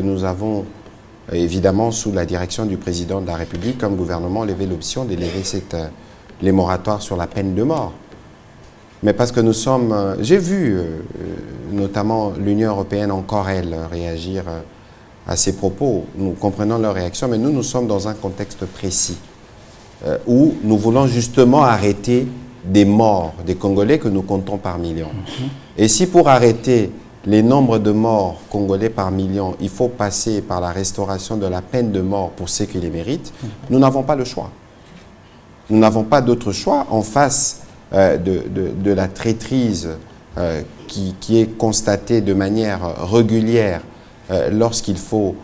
que nous avons, évidemment, sous la direction du président de la République, comme gouvernement, levé l'option de lever les moratoires sur la peine de mort. Mais parce que nous sommes... j'ai vu, notamment l'Union européenne, encore elle, réagir à ces propos. Nous comprenons leur réaction, mais nous sommes dans un contexte précis où nous voulons justement arrêter des morts, des Congolais que nous comptons par millions. Et si pour arrêter les nombres de morts congolais par million, il faut passer par la restauration de la peine de mort pour ceux qui les méritent, nous n'avons pas le choix. Nous n'avons pas d'autre choix en face de la traîtrise qui est constatée de manière régulière lorsqu'il faut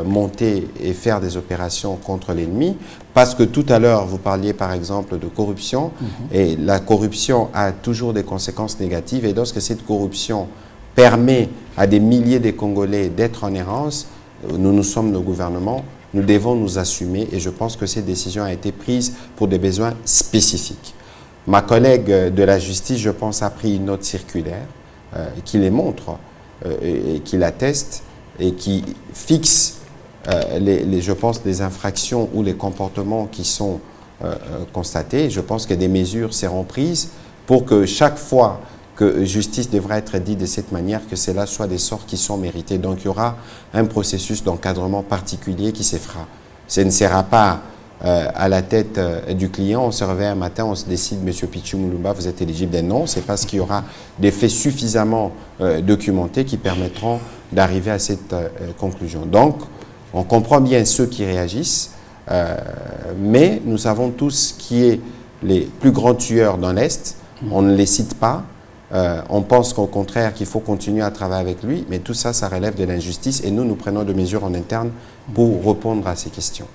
monter et faire des opérations contre l'ennemi, parce que tout à l'heure, vous parliez par exemple de corruption, et la corruption a toujours des conséquences négatives, et lorsque cette corruption permet à des milliers de Congolais d'être en errance, nous sommes le gouvernement, nous devons nous assumer, et je pense que cette décision a été prise pour des besoins spécifiques. Ma collègue de la justice, je pense, a pris une note circulaire qui les montre et qui l'atteste, et qui fixe, je pense, les infractions ou les comportements qui sont constatés. Je pense que des mesures seront prises pour que chaque fois que justice devra être dite de cette manière, que cela soit des sorts qui sont mérités. Donc il y aura un processus d'encadrement particulier qui se fera. Ce ne sera pas à la tête du client, on se réveille un matin, on se décide, M. Pichu Moulumba, vous êtes éligible. Non, c'est parce qu'il y aura des faits suffisamment documentés qui permettront d'arriver à cette conclusion. Donc, on comprend bien ceux qui réagissent, mais nous savons tous qui est les plus grands tueurs dans l'Est. On ne les cite pas. On pense qu'au contraire, qu'il faut continuer à travailler avec lui, mais tout ça, ça relève de l'injustice, et nous prenons des mesures en interne pour répondre à ces questions.